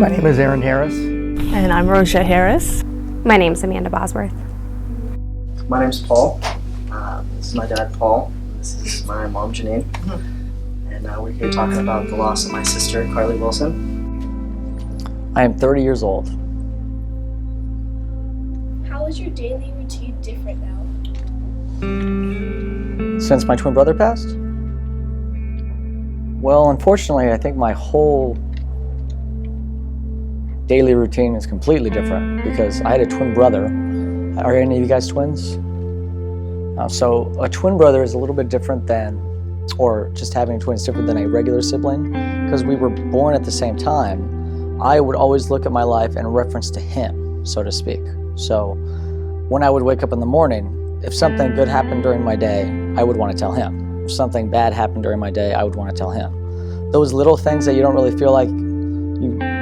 My name is Aaron Harris. And I'm Rosia Harris. My name's Amanda Bosworth. My name's Paul. This is my dad, Paul. This is my mom, Janine. And we're here talking about the loss of my sister, Carly Wilson. I am 30 years old. How is your daily routine different now? Since my twin brother passed? Well, unfortunately, I think my whole daily routine is completely different because I had a twin brother. Are any of you guys twins? So a twin brother is a little bit different than, or just having twins different than a regular sibling, because we were born at the same time. I would always look at my life in reference to him, so to speak. So when I would wake up in the morning, if something good happened during my day, I would want to tell him. If something bad happened during my day, I would want to tell him. Those little things that you don't really feel like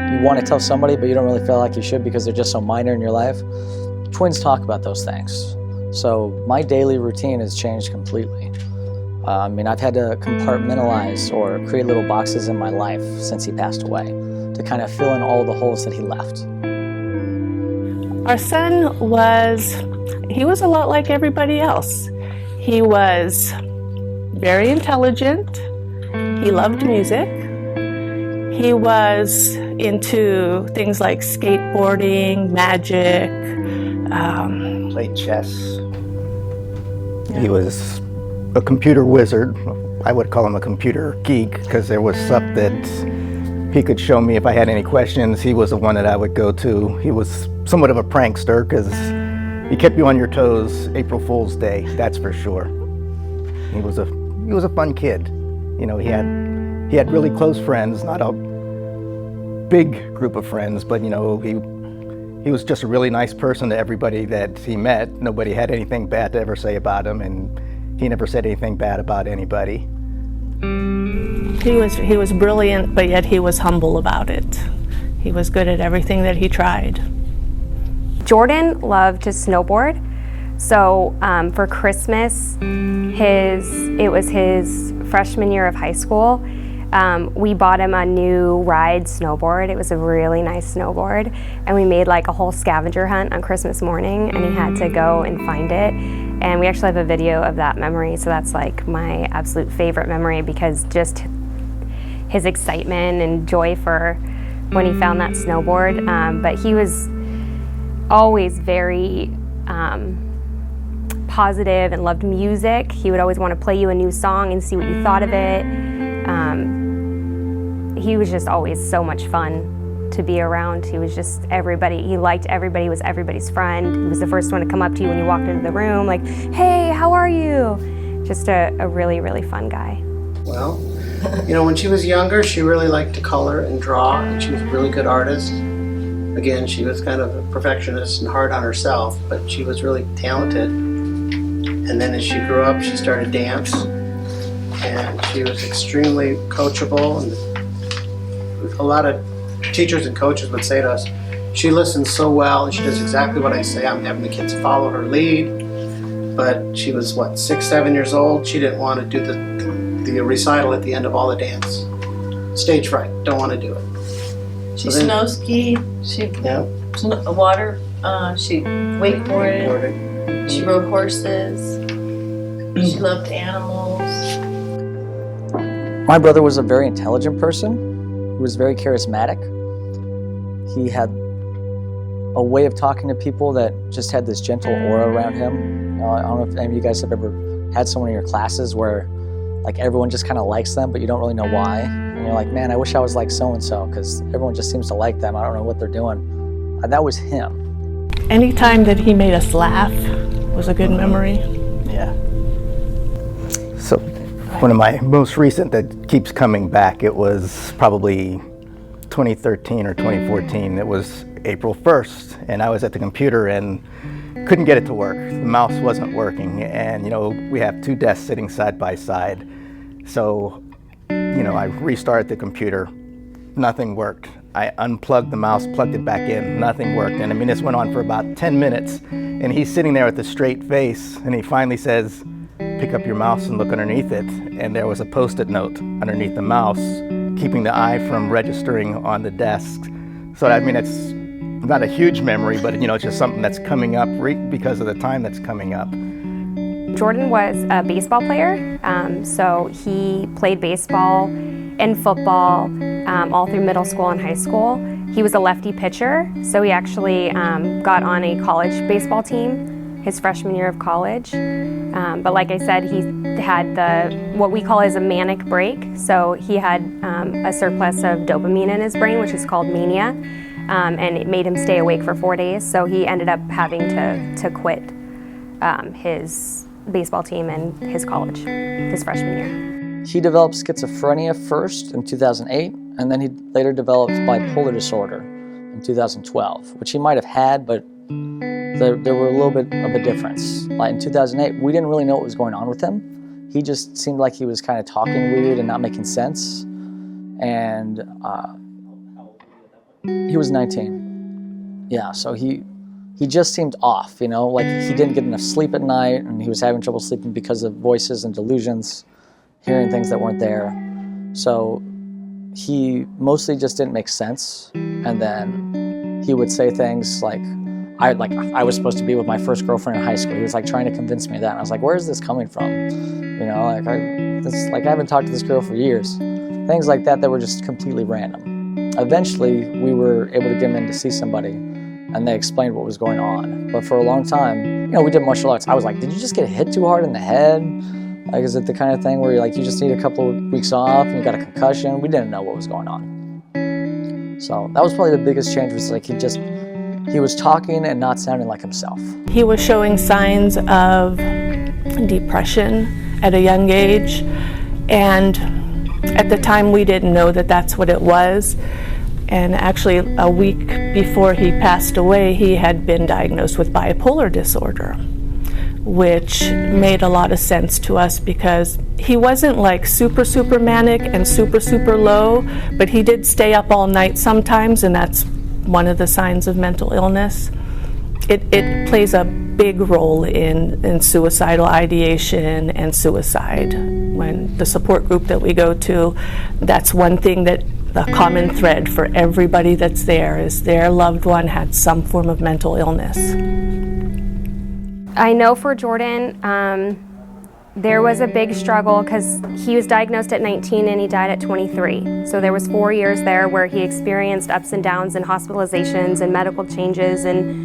you want to tell somebody, but you don't really feel like you should because they're just so minor in your life. Twins talk about those things. So my daily routine has changed completely. I've had to compartmentalize or create little boxes in my life since he passed away to kind of fill in all the holes that he left. Our son was a lot like everybody else. He was very intelligent. He loved music. He was into things like skateboarding, magic. Played chess. Yeah. He was a computer wizard. I would call him a computer geek because there was stuff that he could show me if I had any questions. He was the one that I would go to. He was somewhat of a prankster because he kept you on your toes. April Fool's Day, that's for sure. He was a fun kid. You know, he had really close friends, not a big group of friends, but you know, he was just a really nice person to everybody that he met. Nobody had anything bad to ever say about him, and he never said anything bad about anybody. He was brilliant, but yet he was humble about it. He was good at everything that he tried. Jordan loved to snowboard. So for Christmas, it was his freshman year of high school. We bought him a new ride snowboard. It was a really nice snowboard. And we made like a whole scavenger hunt on Christmas morning, and he had to go and find it. And we actually have a video of that memory, so that's like my absolute favorite memory because just his excitement and joy for when he found that snowboard. But he was always very positive and loved music. He would always want to play you a new song and see what you thought of it. He was just always so much fun to be around. He was just everybody. He liked everybody. He was everybody's friend. He was the first one to come up to you when you walked into the room, like, hey, how are you? Just a really, really fun guy. Well, you know, when she was younger, she really liked to color and draw, and she was a really good artist. Again, she was kind of a perfectionist and hard on herself, but she was really talented. And then as she grew up, she started dance, and she was extremely coachable. And a lot of teachers and coaches would say to us, she listens so well and she does exactly what I say. I'm having the kids follow her lead. But she was, 6, 7 years old. She didn't want to do the recital at the end of all the dance. Stage fright, don't want to do it. She snow skied, she water, she wakeboarded, she rode horses, she loved animals. My brother was a very intelligent person. He was very charismatic. He had a way of talking to people that just had this gentle aura around him. You know, I don't know if any of you guys have ever had someone in your classes where like everyone just kind of likes them, but you don't really know why. And you're like, man, I wish I was like so-and-so because everyone just seems to like them. I don't know what they're doing. That was him. Anytime that he made us laugh was a good memory. Yeah. So one of my most recent that keeps coming back, it was probably 2013 or 2014. It was April 1st, and I was at the computer and couldn't get it to work. The mouse wasn't working, and you know, we have 2 desks sitting side by side. So, you know, I restarted the computer, nothing worked. I unplugged the mouse, plugged it back in, nothing worked. And I mean, this went on for about 10 minutes, and he's sitting there with a straight face, and he finally says, pick up your mouse and look underneath it. And there was a Post-it note underneath the mouse, keeping the eye from registering on the desk. So I mean, it's not a huge memory, but it's just something that's coming up because of the time that's coming up. Jordan was a baseball player, so he played baseball and football all through middle school and high school. He was a lefty pitcher, so he actually got on a college baseball team his freshman year of college. But like I said, he had what we call as a manic break. So he had a surplus of dopamine in his brain, which is called mania, and it made him stay awake for 4 days. So he ended up having to quit his baseball team and his college, his freshman year. He developed schizophrenia first in 2008, and then he later developed bipolar disorder in 2012, which he might have had, but there were a little bit of a difference. Like in 2008, we didn't really know what was going on with him. He just seemed like he was kind of talking weird and not making sense. And he was 19. Yeah, so he just seemed off, like he didn't get enough sleep at night, and he was having trouble sleeping because of voices and delusions, hearing things that weren't there. So he mostly just didn't make sense. And then he would say things like, I was supposed to be with my first girlfriend in high school. He was like trying to convince me of that. And I was like, where is this coming from? I haven't talked to this girl for years. Things like that were just completely random. Eventually, we were able to get him in to see somebody, and they explained what was going on. But for a long time, we did martial arts. I was like, did you just get hit too hard in the head? Like, is it the kind of thing where you just need a couple of weeks off and you got a concussion? We didn't know what was going on. So that was probably the biggest change, was like he was talking and not sounding like himself. He was showing signs of depression at a young age, and at the time we didn't know that that's what it was. And actually a week before he passed away, he had been diagnosed with bipolar disorder, which made a lot of sense to us because he wasn't like super manic and super low, but he did stay up all night sometimes, and that's one of the signs of mental illness. It plays a big role in suicidal ideation and suicide. When the support group that we go to, that's one thing that the common thread for everybody that's there is their loved one had some form of mental illness. I know for Jordan, there was a big struggle because he was diagnosed at 19 and he died at 23. So there was 4 years there where he experienced ups and downs and hospitalizations and medical changes and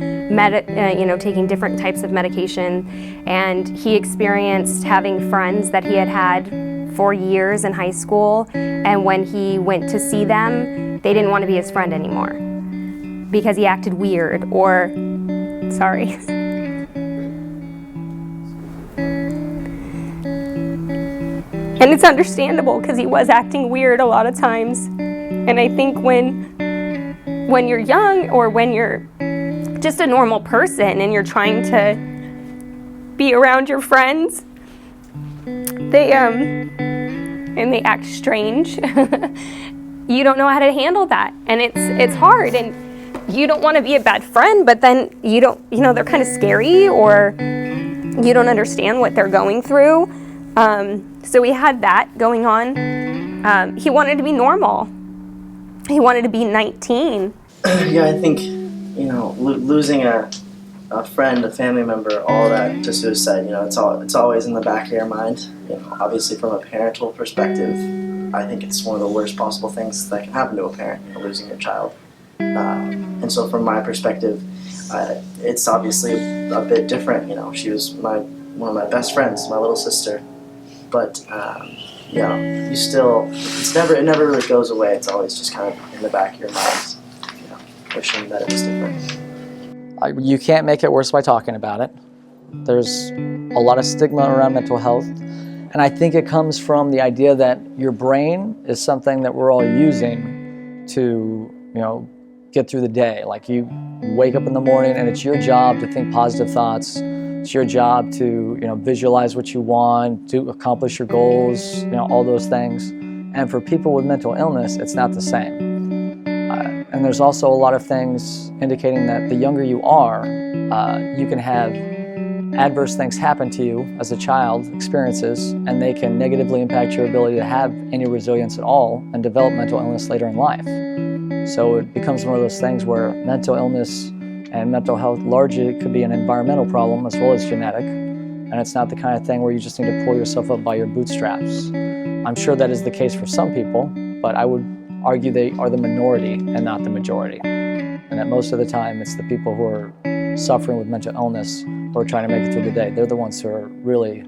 taking different types of medication. And he experienced having friends that he had for years in high school. And when he went to see them, they didn't want to be his friend anymore because he acted weird or, sorry. And it's understandable because he was acting weird a lot of times. And I think when you're young or when you're just a normal person and you're trying to be around your friends, they act strange. You don't know how to handle that, and it's hard, and you don't want to be a bad friend, but then you don't, they're kind of scary, or you don't understand what they're going through. So we had that going on. He wanted to be normal. He wanted to be 19. Yeah, I think, losing a friend, a family member, all that to suicide, it's always in the back of your mind. Obviously from a parental perspective, I think it's one of the worst possible things that can happen to a parent, losing your child. And so from my perspective, it's obviously a bit different. She was one of my best friends, my little sister. But you still, it never really goes away. It's always just kind of in the back of your mind, wishing that it was different. You can't make it worse by talking about it. There's a lot of stigma around mental health, and I think it comes from the idea that your brain is something that we're all using to, get through the day. Like, you wake up in the morning and it's your job to think positive thoughts. It's your job to, visualize what you want, to accomplish your goals, all those things. And for people with mental illness, it's not the same. And there's also a lot of things indicating that the younger you are, you can have adverse things happen to you as a child, experiences, and they can negatively impact your ability to have any resilience at all and develop mental illness later in life. So it becomes one of those things where mental illness and mental health largely could be an environmental problem as well as genetic. And it's not the kind of thing where you just need to pull yourself up by your bootstraps. I'm sure that is the case for some people, but I would argue they are the minority and not the majority. And that most of the time it's the people who are suffering with mental illness who are trying to make it through the day. They're the ones who are really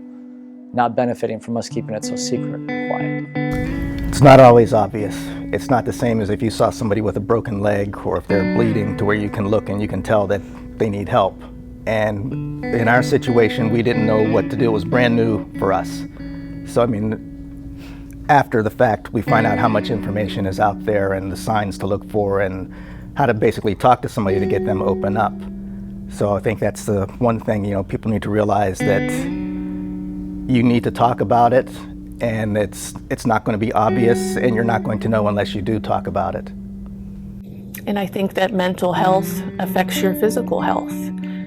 not benefiting from us keeping it so secret and quiet. It's not always obvious. It's not the same as if you saw somebody with a broken leg or if they're bleeding to where you can look and you can tell that they need help. And in our situation, we didn't know what to do. It was brand new for us. So, I mean, after the fact, we find out how much information is out there and the signs to look for and how to basically talk to somebody to get them open up. So I think that's the one thing, people need to realize that you need to talk about it, and it's not going to be obvious, and you're not going to know unless you do talk about it. And I think that mental health affects your physical health.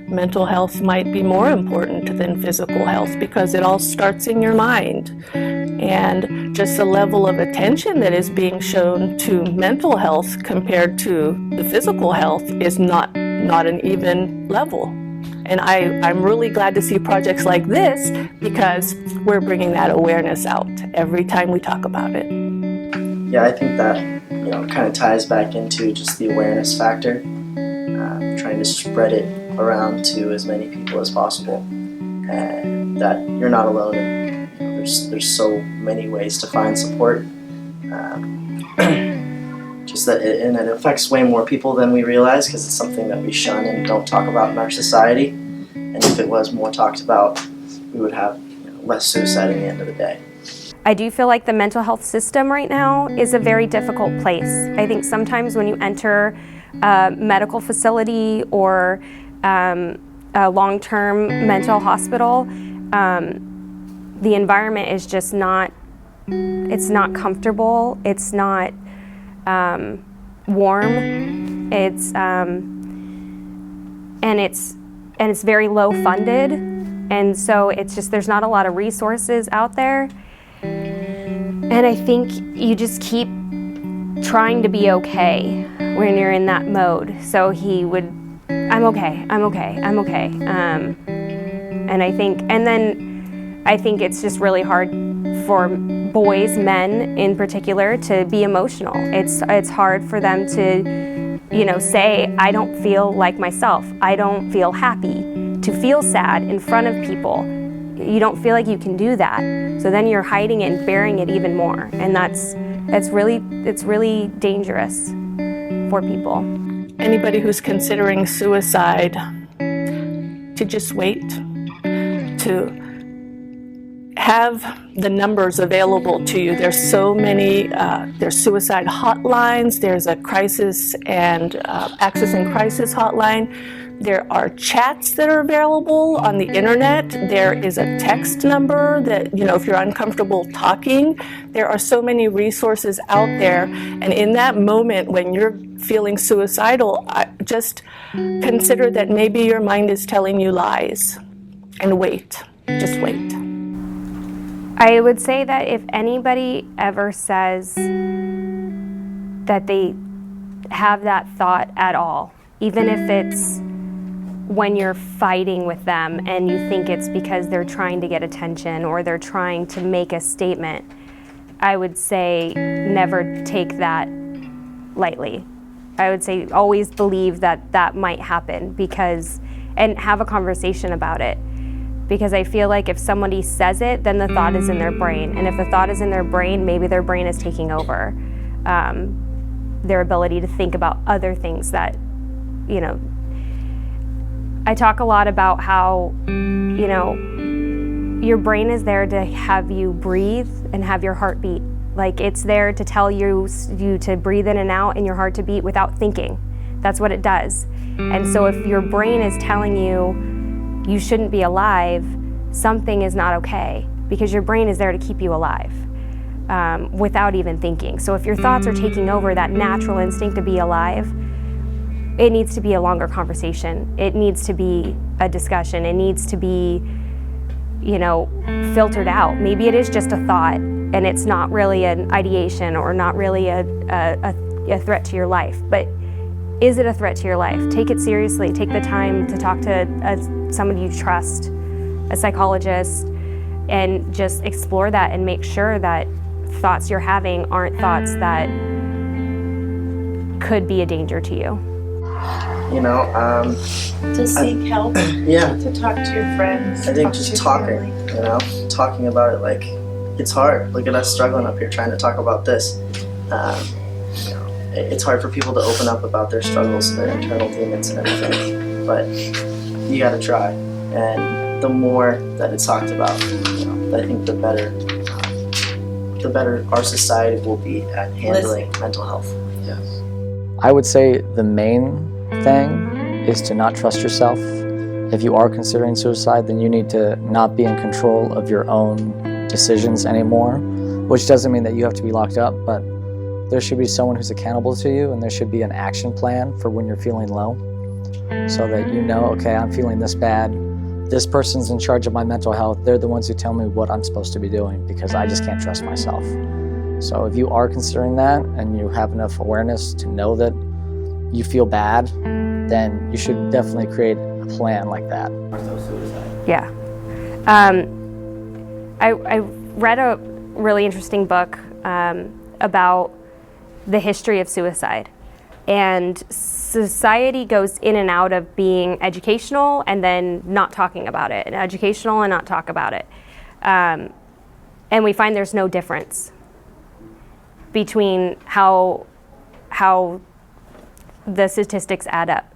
Mental health might be more important than physical health because it all starts in your mind. And just the level of attention that is being shown to mental health compared to the physical health is not an even level. And I'm really glad to see projects like this because we're bringing that awareness out every time we talk about it. Yeah, I think that kind of ties back into just the awareness factor, trying to spread it around to as many people as possible, and that you're not alone. And, there's so many ways to find support. Just that it affects way more people than we realize because it's something that we shun and don't talk about in our society. And if it was more talked about, we would have less suicide at the end of the day. I do feel like the mental health system right now is a very difficult place. I think sometimes when you enter a medical facility or a long-term mental hospital, the environment is just it's not comfortable, it's not warm, it's very low funded, and so there's not a lot of resources out there. And I think you just keep trying to be okay when you're in that mode. So he would, I'm okay. And I think it's just really hard for boys, men in particular, to be emotional. It's hard for them to, say, I don't feel like myself. I don't feel happy. To feel sad in front of people. You don't feel like you can do that. So then you're hiding it and burying it even more. And it's really dangerous for people. Anybody who's considering suicide, to just wait, to have the numbers available to you. There's so many, there's suicide hotlines, there's a crisis and access and crisis hotline. There are chats that are available on the internet. There is a text number that, if you're uncomfortable talking, there are so many resources out there. And in that moment when you're feeling suicidal, just consider that maybe your mind is telling you lies. And wait, just wait. I would say that if anybody ever says that they have that thought at all, even if it's when you're fighting with them and you think it's because they're trying to get attention or they're trying to make a statement, I would say never take that lightly. I would say always believe that might happen and have a conversation about it. Because I feel like if somebody says it, then the thought is in their brain. And if the thought is in their brain, maybe their brain is taking over their ability to think about other things that, I talk a lot about how, your brain is there to have you breathe and have your heart beat. Like it's there to tell you to breathe in and out and your heart to beat without thinking. That's what it does. And so if your brain is telling you shouldn't be alive, something is not okay because your brain is there to keep you alive without even thinking. So if your thoughts are taking over that natural instinct to be alive, it needs to be a longer conversation. It needs to be a discussion. It needs to be, filtered out. Maybe it is just a thought and it's not really an ideation or not really a a threat to your life, but is it a threat to your life? Take it seriously. Take the time to talk to somebody you trust, a psychologist, and just explore that and make sure that thoughts you're having aren't thoughts that could be a danger to you. You know, To seek help. Yeah. To talk to your friends. I think talk just to your talking, family. you know, talking about it, like, it's hard. Look at us struggling up here trying to talk about this. You know, it's hard for people to open up about their struggles, their internal demons and everything, but you gotta try. And the more that it's talked about, you know, I think the better our society will be at handling mental health. Yes. I would say the main thing is to not trust yourself. If you are considering suicide, then you need to not be in control of your own decisions anymore, which doesn't mean that you have to be locked up, but there should be someone who's accountable to you, and there should be an action plan for when you're feeling low, so that you know, okay, I'm feeling this bad. This person's in charge of my mental health. They're the ones who tell me what I'm supposed to be doing because I just can't trust myself. So if you are considering that and you have enough awareness to know that you feel bad, then you should definitely create a plan like that. Yeah. I read a really interesting book about the history of suicide. And society goes in and out of being educational and then not talking about it, and educational and not talk about it. And we find there's no difference between how the statistics add up.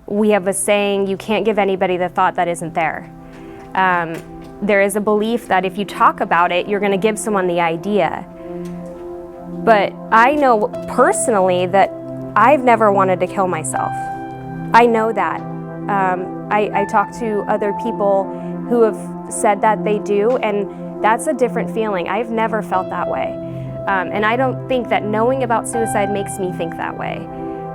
We have a saying, you can't give anybody the thought that isn't there. There is a belief that if you talk about it, you're going to give someone the idea. But I know personally that I've never wanted to kill myself. I know that. I talk to other people who have said that they do, and that's a different feeling. I've never felt that way. And I don't think that knowing about suicide makes me think that way.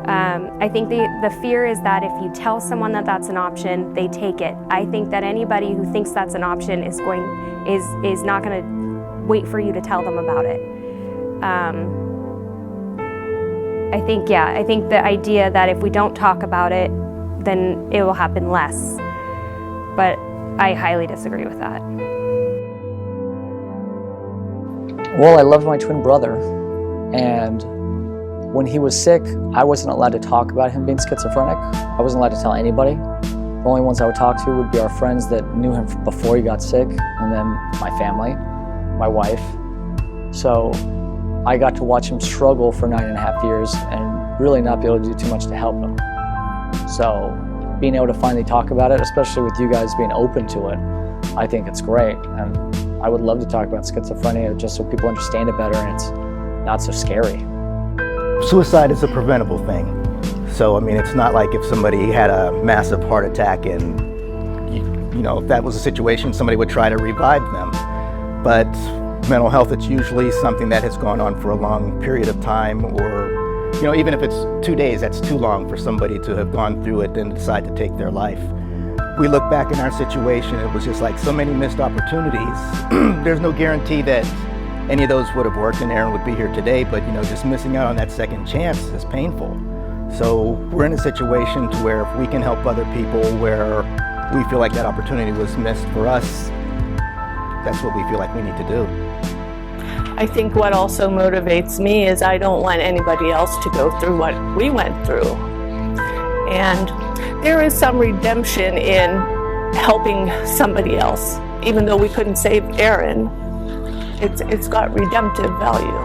I think the fear is that if you tell someone that that's an option, they take it. I think that anybody who thinks that's an option is not going to wait for you to tell them about it. I think the idea that if we don't talk about it, then it will happen less. But I highly disagree with that. Well, I loved my twin brother, and when he was sick, I wasn't allowed to talk about him being schizophrenic. I wasn't allowed to tell anybody. The only ones I would talk to would be our friends that knew him before he got sick, and then my family, my wife. So I got to watch him struggle for 9.5 years and really not be able to do too much to help him. So being able to finally talk about it, especially with you guys being open to it, I think it's great. And I would love to talk about schizophrenia just so people understand it better and it's not so scary. Suicide is a preventable thing. So, I mean, it's not like if somebody had a massive heart attack and, you know, if that was a situation, somebody would try to revive them. But mental health, it's usually something that has gone on for a long period of time, or, you know, even if it's 2 days, that's too long for somebody to have gone through it and decide to take their life. We look back in our situation, it was just like so many missed opportunities. There's no guarantee that any of those would have worked and Aaron would be here today, but, you know, just missing out on that second chance is painful. So we're in a situation to where if we can help other people where we feel like that opportunity was missed for us, that's what we feel like we need to do. I think what also motivates me is I don't want anybody else to go through what we went through. And there is some redemption in helping somebody else. Even though we couldn't save Aaron, it's got redemptive value.